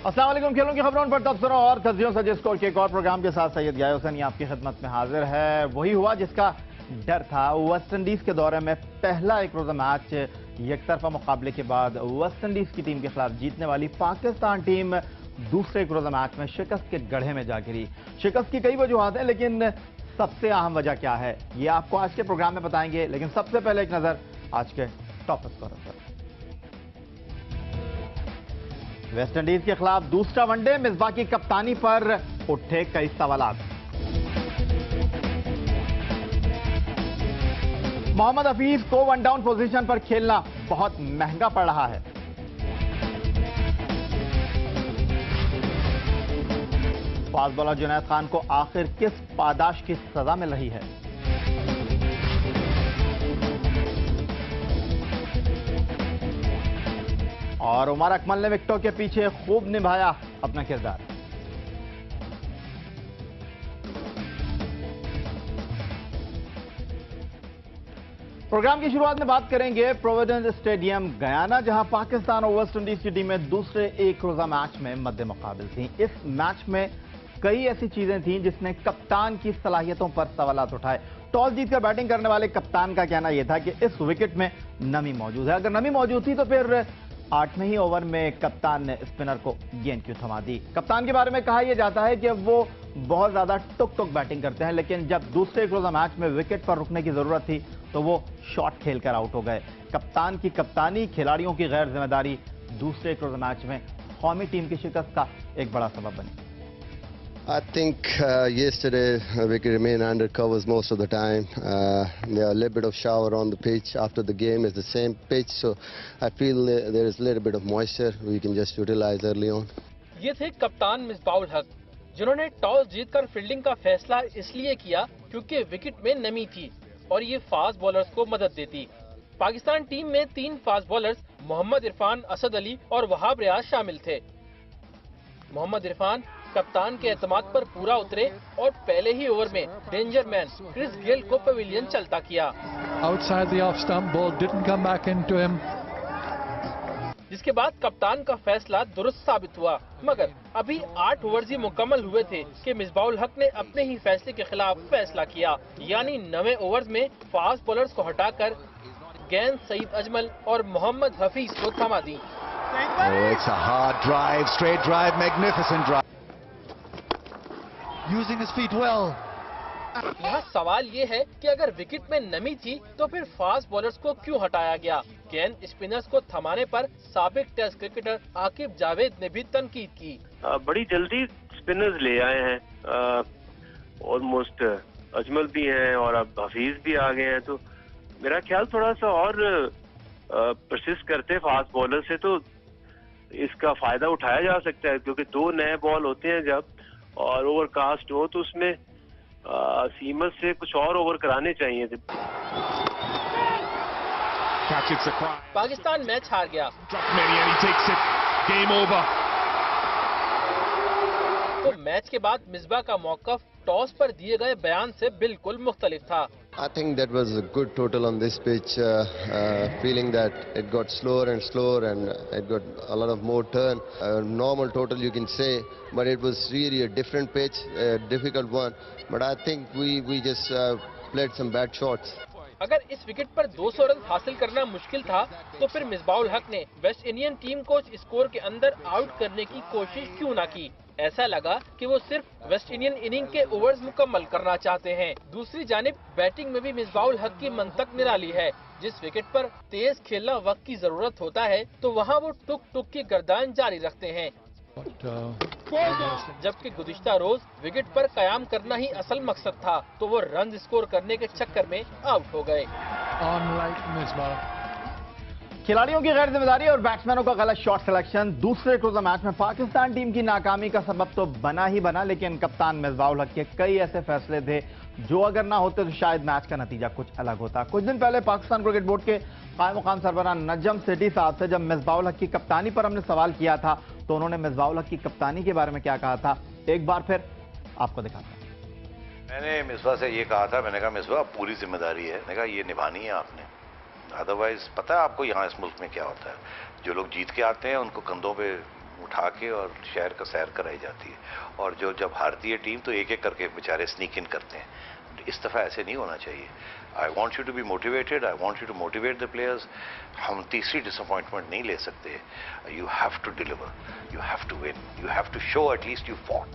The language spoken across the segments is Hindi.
अस्सलाम वालेकुम। खेलों की खबरों पर तबसरा और तज्जियों से स्कोर के एक और प्रोग्राम के साथ सैयद याया हुसैन आपकी खिदमत में हाजिर है। वही हुआ जिसका डर था। वेस्ट इंडीज के दौरे में पहला एक रोजा मैच यकतरफा मुकाबले के बाद वेस्ट इंडीज की टीम के खिलाफ जीतने वाली पाकिस्तान टीम दूसरे एक रोजा मैच में शिकस्त के गड्ढे में जा गिरी। शिकस्त की कई वजूहात हैं, लेकिन सबसे अहम वजह क्या है ये आपको आज के प्रोग्राम में बताएंगे। लेकिन सबसे पहले एक नजर आज के टॉप स्कोरर पर। वेस्ट इंडीज के खिलाफ दूसरा वनडे, मिसबाह की कप्तानी पर उठे कई सवालात। मोहम्मद हफीज को वन डाउन पोजीशन पर खेलना बहुत महंगा पड़ रहा है। फास्ट बॉलर जुनैद खान को आखिर किस पादाश की सजा मिल रही है। और उमर अकमल ने विकेटों के पीछे खूब निभाया अपना किरदार। प्रोग्राम की शुरुआत में बात करेंगे प्रोविडेंस स्टेडियम गयाना, जहां पाकिस्तान और वेस्ट इंडीज की टीमें दूसरे एक रोजा मैच में मद्दे मुकाबिल थीं। इस मैच में कई ऐसी चीजें थीं जिसने कप्तान की सलाहियतों पर सवालात उठाए। टॉस जीतकर बैटिंग करने वाले कप्तान का कहना यह था कि इस विकेट में नमी मौजूद है। अगर नमी मौजूद थी तो फिर 8वें ही ओवर में कप्तान ने स्पिनर को गेंद क्यों थमा दी। कप्तान के बारे में कहा यह जाता है कि वो बहुत ज्यादा टुक टुक बैटिंग करते हैं, लेकिन जब दूसरे एक रोजा मैच में विकेट पर रुकने की जरूरत थी तो वो शॉट खेलकर आउट हो गए। कप्तान की कप्तानी, खिलाड़ियों की गैर जिम्मेदारी दूसरे एक रोजा मैच में कौमी टीम की शिकस्त का एक बड़ा सबब बनी। I think yesterday we could remain under covers most of the time. There are a little bit of shower on the pitch after the game. Is the same pitch, so I feel there is a little bit of moisture we can just utilize early on. ये थे कप्तान मिसबाहुल हक, जिन्होंने टॉस जीतकर फील्डिंग का फैसला इसलिए किया क्योंकि विकेट में नमी थी और ये फास्ट बॉलर्स को मदद देती। पाकिस्तान टीम में 3 फास्ट बॉलर्स मोहम्मद इरफान, असद अली और वहाब रियाज शामिल थे। मोहम्मद इरफान कप्तान के एतमाद पर पूरा उतरे और पहले ही ओवर में डेंजर मैन क्रिस गेल को पवेलियन चलता किया। Outside the off stump, ball didn't come back into him. जिसके बाद कप्तान का फैसला दुरुस्त साबित हुआ, मगर अभी 8 ओवर्स ही मुकम्मल हुए थे कि मिसबाहुल हक ने अपने ही फैसले के खिलाफ फैसला किया, यानी 9वें ओवर्स में फास्ट बॉलर्स को हटाकर गेंद सईद अजमल और मोहम्मद हफीज को थमा दी। It's a hard drive, straight drive, magnificent drive. Using his feet well. यहाँ सवाल ये है कि अगर विकेट में नमी थी तो फिर फास्ट बॉलर्स को क्यों हटाया गया। गेंद स्पिनर्स को थमाने पर साबिक टेस्ट क्रिकेटर आकिब जावेद ने भी तनकीद की। बड़ी जल्दी स्पिनर्स ले आए हैं, ऑलमोस्ट अजमल भी हैं और अब हफीज भी आ गए हैं, तो मेरा ख्याल थोड़ा सा और परसिस्ट करते फास्ट बॉलर से तो इसका फायदा उठाया जा सकता है, क्योंकि 2 नए बॉल होते हैं जब और ओवरकास्ट हो तो उसमें सीमत से कुछ और ओवर कराने चाहिए थे। पाकिस्तान मैच हार गया तो मैच के बाद मिसबाह का मौकफ टॉस पर दिए गए बयान से बिल्कुल मुख्तलिफ था। I think that was a good total on this pitch, feeling that it got slower and slower and it got a lot of more turn. Normal total you can say, but it was really a different pitch, a difficult one. But I think we just played some bad shots. अगर इस विकेट पर 200 रन हासिल करना मुश्किल था तो फिर मिसबाहुल हक ने वेस्ट इंडियन टीम को स्कोर के अंदर आउट करने की कोशिश क्यों ना की। ऐसा लगा कि वो सिर्फ वेस्ट इंडियन इनिंग के ओवर्स मुकम्मल करना चाहते हैं। दूसरी जानिब बैटिंग में भी मिसबाहुल हक की मंतक निराली है। जिस विकेट पर तेज खेलना वक्त की जरूरत होता है तो वहाँ वो टुक टुक की गर्दान जारी रखते हैं, जबकि गुज़िश्ता रोज विकेट पर कयाम करना ही असल मकसद था तो वो रन स्कोर करने के चक्कर में आउट हो गए। खिलाड़ियों की गैर जिम्मेदारी और बैट्समैनों का गलत शॉट सिलेक्शन दूसरे रोजा मैच में पाकिस्तान टीम की नाकामी का सबब तो बना ही बना, लेकिन कप्तान मिसबाहुल हक के कई ऐसे फैसले थे जो अगर ना होते तो शायद मैच का नतीजा कुछ अलग होता। कुछ दिन पहले पाकिस्तान क्रिकेट बोर्ड के कायम मुकाम सरबराह नजम सेठी साहब से जब मिसबाहुल हक की कप्तानी पर हमने सवाल किया था तो उन्होंने मिसबाहुल हक की कप्तानी के बारे में क्या कहा था, एक बार फिर आपको दिखाता हूं। मैंने मिसबा से ये कहा था, मैंने कहा मिसबा पूरी जिम्मेदारी है, मैंने कहा ये निभानी है आपने, अदरवाइज पता है आपको यहाँ इस मुल्क में क्या होता है, जो लोग जीत के आते हैं उनको कंधों पे उठा के और शहर का सैर कराई जाती है। और जो जब हारती है टीम तो एक एक करके बेचारे स्नीक इन करते हैं। इस दफ़ा ऐसे नहीं होना चाहिए। I want you to be motivated, I want you to motivate the players. हम तीसरी डिसअपॉइंटमेंट नहीं ले सकते। You have to deliver, you have to win, you have to show at least you fought.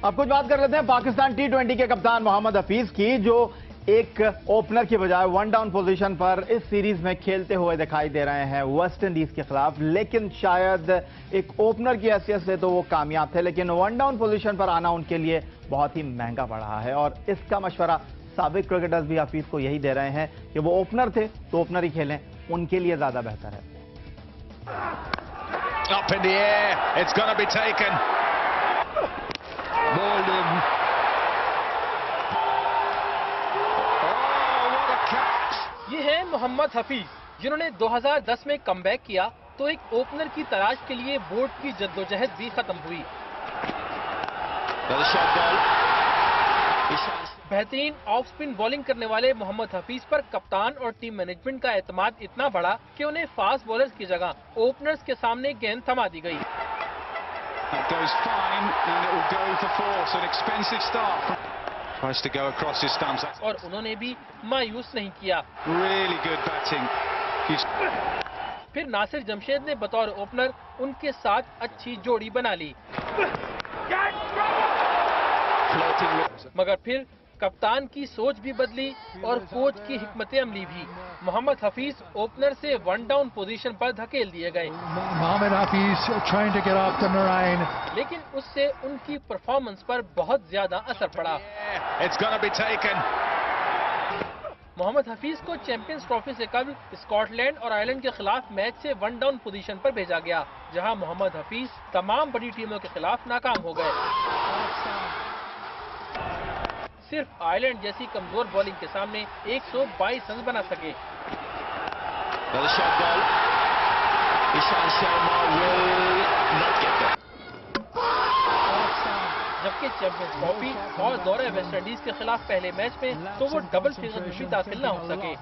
अब कुछ बात कर लेते हैं पाकिस्तान टी20 के कप्तान मोहम्मद हफीज की, जो एक ओपनर की बजाय वन डाउन पोजीशन पर इस सीरीज में खेलते हुए दिखाई दे रहे हैं वेस्ट इंडीज के खिलाफ। लेकिन शायद एक ओपनर की हैसियत से तो वो कामयाब थे, लेकिन वन डाउन पोजीशन पर आना उनके लिए बहुत ही महंगा पड़ रहा है। और इसका मशवरा साबिक क्रिकेटर्स भी हफीज को यही दे रहे हैं कि वो ओपनर थे तो ओपनर ही खेलें, उनके लिए ज्यादा बेहतर है। Up in the air, it's gonna be taken. Bowled in. Oh, what a catch! ये है मोहम्मद हफीज, जिन्होंने 2010 में कमबैक किया तो एक ओपनर की तलाश के लिए बोर्ड की जद्दोजहद भी खत्म हुई। बेहतरीन ऑफ स्पिन बॉलिंग करने वाले मोहम्मद हफीज पर कप्तान और टीम मैनेजमेंट का एतमाद इतना बढ़ा कि उन्हें फास्ट बॉलर्स की जगह ओपनर्स के सामने गेंद थमा दी गई। Goes fine and it will go for force. An expensive start. Tries to go across his stumps. और उन्होंने भी मायूस नहीं किया। Really good batting. फिर नासिर जमशेद ने बतौर ओपनर उनके साथ अच्छी जोड़ी बना ली, मगर फिर कप्तान की सोच भी बदली और कोच की हिकमत अमली भी। मोहम्मद हफीज ओपनर से वन डाउन पोजीशन पर धकेल दिए गए। Mohammad Hafiz trying to get after Narain. लेकिन उससे उनकी परफॉर्मेंस पर बहुत ज्यादा असर पड़ा। It's gonna be taken. Mohammad Hafeez को चैंपियंस ट्रॉफी से कबल स्कॉटलैंड और आयरलैंड के खिलाफ मैच से वन डाउन पोजीशन पर भेजा गया, जहां मोहम्मद हफीज तमाम बड़ी टीमों के खिलाफ नाकाम हो गए। सिर्फ आयरलैंड जैसी कमजोर बॉलिंग के सामने 122 रन बना सके। जबकि चैंपियंस ट्रॉफी और दौरे वेस्ट इंडीज के खिलाफ पहले मैच में तो वो डबल फिगर में भी दाखिल न हो सके।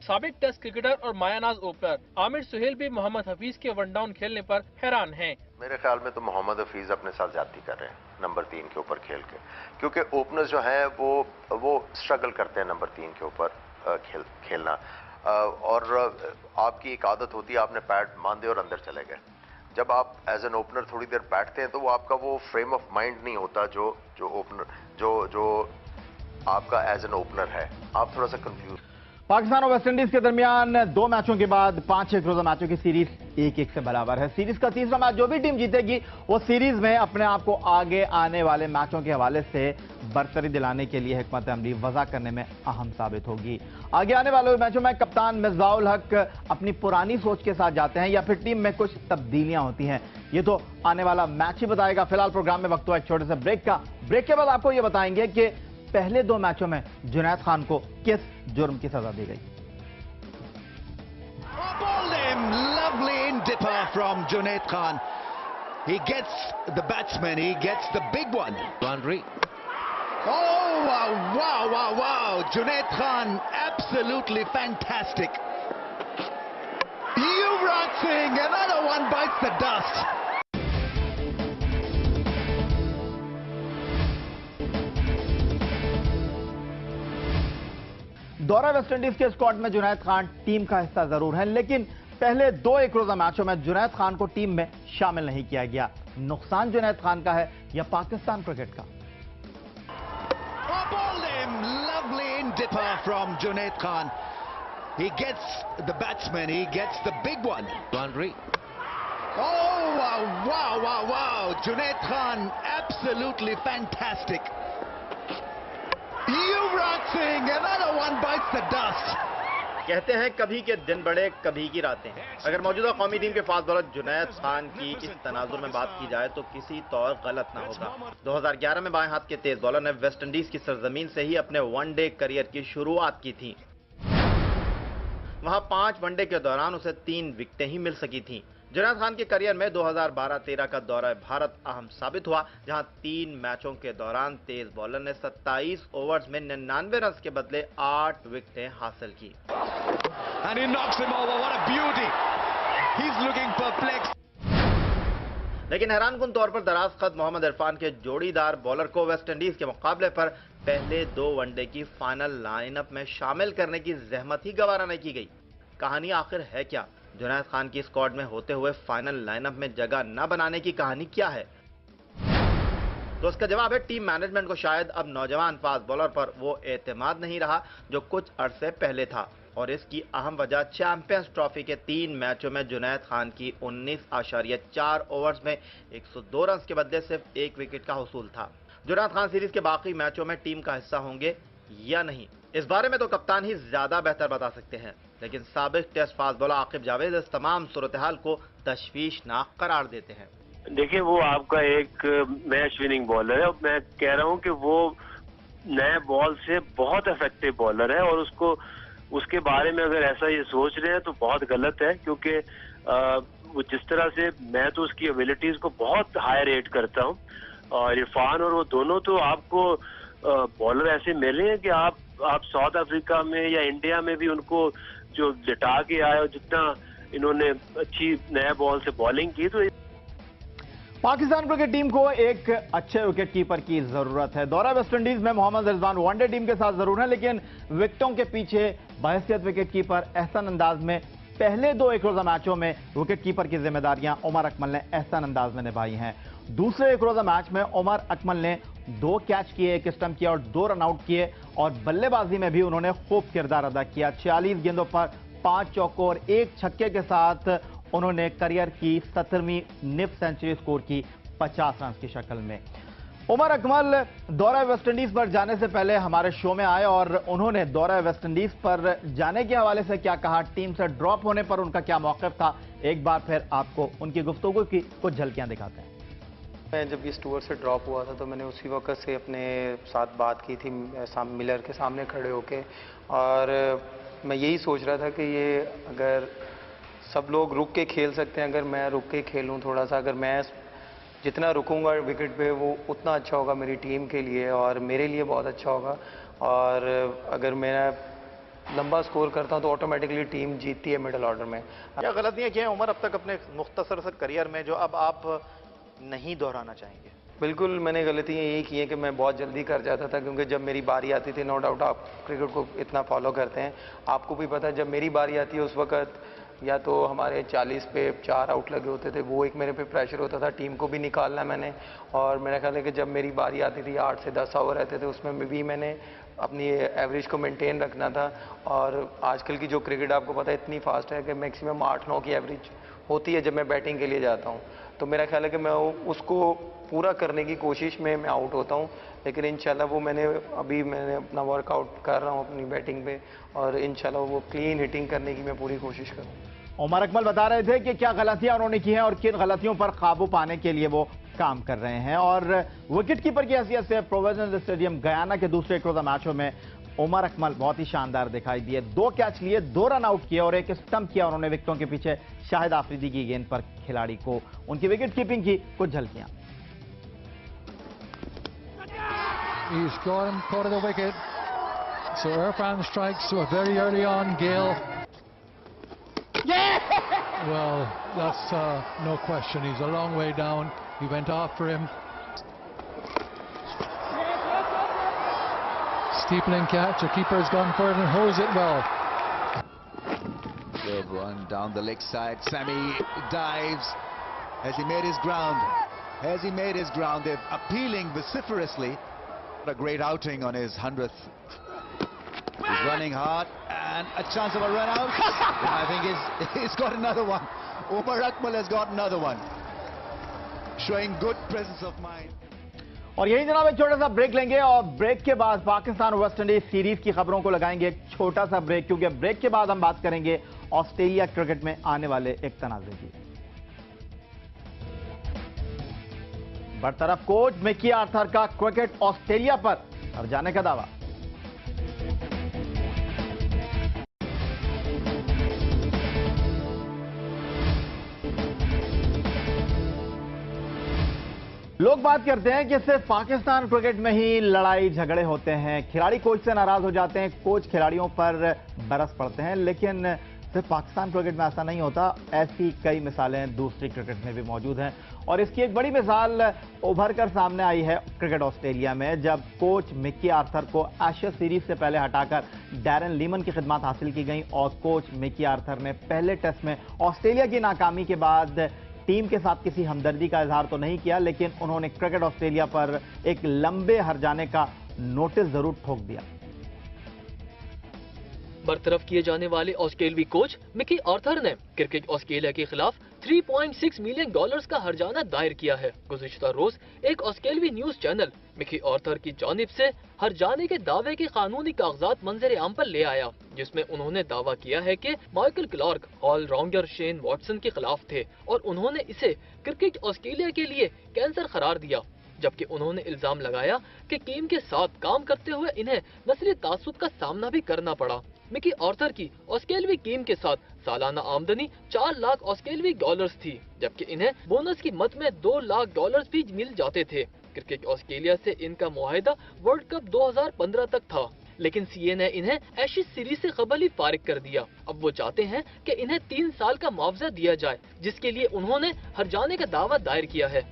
साबिक टेस्ट क्रिकेटर और मायानाज ओपनर आमिर सुहेल भी मोहम्मद हफीज के वन डाउन खेलने पर हैरान हैं। मेरे ख्याल में तो मोहम्मद हफीज अपने साथ ज्यादती कर रहे हैं नंबर 3 के ऊपर खेल के, क्योंकि ओपनर्स जो हैं वो स्ट्रगल करते हैं नंबर 3 के ऊपर खेलना। और आपकी एक आदत होती है, आपने पैड मान दिया और अंदर चले गए। जब आप एज एन ओपनर थोड़ी देर बैठते हैं तो वो आपका वो फ्रेम ऑफ माइंड नहीं होता जो ओपनर जो आपका एज एन ओपनर है। आप थोड़ा सा कंफ्यूज। पाकिस्तान और वेस्ट इंडीज के दरमियान 2 मैचों के बाद 5 एक रोजा मैचों की सीरीज 1-1 से बराबर है। सीरीज का तीसरा मैच जो भी टीम जीतेगी वो सीरीज में अपने आप को आगे आने वाले मैचों के हवाले से बरतरी दिलाने के लिए हिकमत अमली वज़ा करने में अहम साबित होगी। आगे आने वाले मैचों में कप्तान मिर्ज़ाउल हक अपनी पुरानी सोच के साथ जाते हैं या फिर टीम में कुछ तब्दीलियां होती हैं, ये तो आने वाला मैच ही बताएगा। फिलहाल प्रोग्राम में वक्त हुआ एक छोटे से ब्रेक का। ब्रेक के बाद आपको ये बताएंगे कि पहले 2 मैचों में जुनैद खान को किस जुर्म की सजा दी गई। Bowled him. Lovely in dipper from Junaid Khan. He gets the batsman. He gets the big one. Boundary. Oh, wow, wow, wow, wow. Junaid Khan, absolutely fantastic. Yuvraj Singh, another one bites the dust. दौरा वेस्टइंडीज के स्क्वाड में जुनैद खान टीम का हिस्सा जरूर है, लेकिन पहले 2 एक रोजा मैचों में जुनैद खान को टीम में शामिल नहीं किया गया। नुकसान जुनैद खान का है या पाकिस्तान क्रिकेट का? Bowled him. Lovely in dipper from Junaid Khan. He gets the batsman. He gets the big one. Boundary. Oh, wow, wow, wow, wow. Junaid Khan, absolutely fantastic. Yuvraj Singh, another one bites the dust. कहते हैं कभी के दिन बड़े कभी की रातें। अगर मौजूदा कौमी टीम के फास्ट बॉलर जुनैद खान की इस तनाजुर में बात की जाए तो किसी तौर गलत ना होगा। 2011 में बाएं हाथ के तेज बॉलर ने वेस्ट इंडीज की सरजमीन से ही अपने वनडे करियर की शुरुआत की थी। वहां 5 वनडे के दौरान उसे 3 विकेटें ही मिल सकी थीं। जुनैद खान के करियर में 2012-13 का दौरा भारत अहम साबित हुआ, जहां 3 मैचों के दौरान तेज बॉलर ने 27 ओवर्स में 99 रन के बदले 8 विकेटें हासिल की। And he knocks him over. What a beauty. He's looking perplexed. लेकिन हैरानकुन तौर पर दराज कद मोहम्मद इरफान के जोड़ीदार बॉलर को वेस्ट इंडीज के मुकाबले पर पहले 2 वनडे की फाइनल लाइनअप में शामिल करने की जहमत ही गवारा नहीं की गई। कहानी आखिर है क्या? जुनैद खान की स्क्वाड में होते हुए फाइनल लाइनअप में जगह न बनाने की कहानी क्या है? तो इसका जवाब है टीम मैनेजमेंट को शायद अब नौजवान फास्ट बॉलर पर वो एतमाद नहीं रहा जो कुछ अरसे पहले था, और इसकी अहम वजह चैंपियंस ट्रॉफी के 3 मैचों में जुनैद खान की 19.4 ओवर्स में 102 रन के बदले सिर्फ 1 विकेट का हुसूल था। जुनैद खान सीरीज के बाकी मैचों में टीम का हिस्सा होंगे या नहीं, इस बारे में तो कप्तान ही ज्यादा बेहतर बता सकते हैं, लेकिन साबिक test fast bowler Aqib Javed इस तमाम सूरत-ए-हाल को तशवीशनाक करार देते हैं। देखिए, वो आपका एक मैच विनिंग बॉलर है और मैं कह रहा हूं कि वो नए बॉल से बहुत इफेक्टिव बॉलर है, और उसके बारे में अगर ऐसा ये सोच रहे हैं तो बहुत गलत है, क्योंकि वो जिस तरह से, मैं तो उसकी एबिलिटीज को बहुत हाई रेट करता हूं, और इरफान और वो दोनों तो आपको बॉलर ऐसे मिले हैं कि आप साउथ अफ्रीका में या इंडिया में भी उनको जो लिटा के आए और जितना इन्होंने अच्छी नए बॉल से बॉलिंग की, तो पाकिस्तान क्रिकेट टीम को एक अच्छे विकेट कीपर की जरूरत है। दौरा वेस्ट इंडीज में मोहम्मद रिजवान वनडे टीम के साथ जरूर है, लेकिन विकेटों के पीछे बहैसियत विकेट कीपर एहसन अंदाज में पहले 2 एक रोजा मैचों में विकेट कीपर की जिम्मेदारियां उमर अकमल ने एहसन अंदाज में निभाई हैं। दूसरे एक रोजा मैच में उमर अकमल ने 2 कैच किए, 1 स्टंप किया और 2 रन आउट किए, और बल्लेबाजी में भी उन्होंने खूब किरदार अदा किया। 46 गेंदों पर 5 चौकों और 1 छक्के के साथ उन्होंने करियर की 17वीं निफ सेंचुरी स्कोर की 50 रन की शक्ल में। उमर अकमल दौरा वेस्ट इंडीज पर जाने से पहले हमारे शो में आए और उन्होंने दौरा वेस्ट इंडीज पर जाने के हवाले से क्या कहा, टीम से ड्रॉप होने पर उनका क्या मौक़िफ़ था, एक बार फिर आपको उनकी गुफ्तगू की कुछ झलकियां दिखाते हैं। मैं जब इस टूर से ड्रॉप हुआ था तो मैंने उसी वक्त से अपने साथ बात की थी मिलर के सामने खड़े होके, और मैं यही सोच रहा था कि ये अगर सब लोग रुक के खेल सकते हैं, अगर मैं रुक के खेलूं थोड़ा सा, अगर मैं जितना रुकूंगा विकेट पे वो उतना अच्छा होगा मेरी टीम के लिए और मेरे लिए बहुत अच्छा होगा। और अगर मैं लंबा स्कोर करता हूं तो ऑटोमेटिकली टीम जीतती है मिडिल ऑर्डर में। क्या गलतियां की हैं उमर अब तक अपने मुख्तसर से करियर में जो अब आप नहीं दोहराना चाहेंगे? बिल्कुल, मैंने गलतियाँ यही की हैं कि मैं बहुत जल्दी कर जाता था, क्योंकि जब मेरी बारी आती थी, नो डाउट आप क्रिकेट को इतना फॉलो करते हैं, आपको भी पता है जब मेरी बारी आती है उस वक्त या तो हमारे 40 पे 4 आउट लगे होते थे, वो एक मेरे पे प्रेशर होता था, टीम को भी निकालना मैंने। और मेरा ख्याल है कि जब मेरी बारी आती थी 8 से 10 ओवर रहते थे, उसमें भी मैंने अपनी एवरेज को मेंटेन रखना था। और आजकल की जो क्रिकेट आपको पता है इतनी फास्ट है कि मैक्सिमम 8-9 की एवरेज होती है जब मैं बैटिंग के लिए जाता हूँ, तो मेरा ख्याल है कि मैं उसको पूरा करने की कोशिश में मैं आउट होता हूँ, लेकिन इंशाल्लाह वो मैंने अपना वर्कआउट कर रहा हूँ अपनी बैटिंग पे, और इंशाल्लाह वो क्लीन हिटिंग करने की मैं पूरी कोशिश करूँ। उमर अकमल बता रहे थे कि क्या गलतियां उन्होंने की हैं और किन गलतियों पर काबू पाने के लिए वो काम कर रहे हैं। और विकेट कीपर की हैसियत से प्रोविडेंस स्टेडियम गयाना के दूसरे एक रोजा मैचों में उमर अकमल बहुत ही शानदार दिखाई दिए। 2 कैच लिए, 2 रन आउट किए और 1 स्टंप किया उन्होंने विकेटों के पीछे शाहिद आफरीदी की गेंद पर खिलाड़ी को। उनकी विकेट कीपिंग की कुछ झलकियां। He's got him caught of the wicket. So Irfan strikes very early on. Gale. Well, that's no question. He's a long way down. He went after him. Steepling catch. The keeper's gone for it and holds it well. Good run down the leg side. Sammy dives. Has he made his ground? Has he made his ground? They're appealing vociferously. A great outing on his 100th. He's running hard and a chance of a run out. I think he's got another one. Umar Akmal has got another one. Showing good presence of mind. और यही जनाब एक छोटा सा ब्रेक लेंगे और ब्रेक के बाद पाकिस्तान और वेस्ट इंडीज सीरीज की खबरों को लगाएंगे एक छोटा सा ब्रेक, क्योंकि ब्रेक के बाद हम बात करेंगे ऑस्ट्रेलिया क्रिकेट में आने वाले एक तनाज़े की। बरतरफ कोच मिकी आर्थर का क्रिकेट ऑस्ट्रेलिया पर और जाने का दावा। लोग बात करते हैं कि सिर्फ पाकिस्तान क्रिकेट में ही लड़ाई झगड़े होते हैं, खिलाड़ी कोच से नाराज हो जाते हैं, कोच खिलाड़ियों पर बरस पड़ते हैं, लेकिन सिर्फ पाकिस्तान क्रिकेट में ऐसा नहीं होता, ऐसी कई मिसालें दूसरी क्रिकेट में भी मौजूद हैं। और इसकी एक बड़ी मिसाल उभर कर सामने आई है क्रिकेट ऑस्ट्रेलिया में, जब कोच मिकी आर्थर को एशेज सीरीज से पहले हटाकर डैरन लीमन की खिदमत हासिल की गई और कोच मिकी आर्थर ने पहले टेस्ट में ऑस्ट्रेलिया की नाकामी के बाद टीम के साथ किसी हमदर्दी का इजहार तो नहीं किया, लेकिन उन्होंने क्रिकेट ऑस्ट्रेलिया पर एक लंबे हरजाने का नोटिस जरूर ठोक दिया। बरतरफ किए जाने वाले ऑस्ट्रेलियावी कोच मिकी आर्थर ने क्रिकेट ऑस्ट्रेलिया के खिलाफ $3.6 मिलियन का हरजाना दायर किया है। गुज़िश्ता रोज एक ऑस्ट्रेलियावी न्यूज चैनल मिकी आर्थर की जानिब से हरजाने के दावे के कानूनी कागजात मंजर आम पर ले आया, जिसमें उन्होंने दावा किया है कि Michael Clarke all rounder Shane Watson के खिलाफ थे और उन्होंने इसे क्रिकेट ऑस्ट्रेलिया के लिए कैंसर करार दिया। जबकि उन्होंने इल्जाम लगाया कि टीम के साथ काम करते हुए इन्हें नस्ली तासुब का सामना भी करना पड़ा। मिकी आर्थर की ऑस्ट्रेलियावी टीम के साथ सालाना आमदनी $4 लाख थी, जबकि इन्हें बोनस की मद में $2 लाख भी मिल जाते थे। क्रिकेट ऑस्ट्रेलिया से इनका मुआहिदा वर्ल्ड कप 2015 तक था, लेकिन सीए ने इन्हें एशेज सीरीज से कबल ही फारिग कर दिया। अब वो चाहते हैं कि इन्हें 3 साल का मुआवजा दिया जाए, जिसके लिए उन्होंने हरजाने का दावा दायर किया है।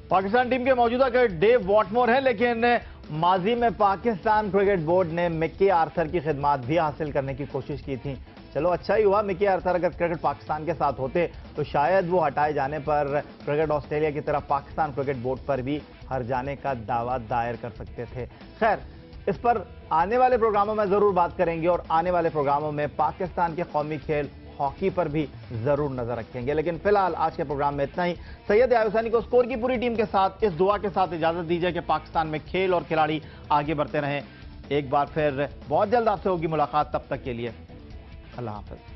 पाकिस्तान टीम के मौजूदा कोच डेव वॉटमोर है, लेकिन माजी में पाकिस्तान क्रिकेट बोर्ड ने मिकी आर्थर की खिदमात भी हासिल करने की कोशिश की थी। चलो अच्छा ही हुआ, मिकी आर्थर अगर क्रिकेट पाकिस्तान के साथ होते तो शायद वो हटाए जाने पर क्रिकेट ऑस्ट्रेलिया की तरफ पाकिस्तान क्रिकेट बोर्ड पर भी हरजाने का दावा दायर कर सकते थे। खैर, इस पर आने वाले प्रोग्रामों में जरूर बात करेंगे और आने वाले प्रोग्रामों में पाकिस्तान के कौमी खेल हॉकी पर भी जरूर नजर रखेंगे। लेकिन फिलहाल आज के प्रोग्राम में इतना ही। सैयद याहुसानी को स्कोर की पूरी टीम के साथ इस दुआ के साथ इजाजत दीजिए कि पाकिस्तान में खेल और खिलाड़ी आगे बढ़ते रहें। एक बार फिर बहुत जल्द आपसे होगी मुलाकात, तब तक के लिए अल्लाह हाफिज।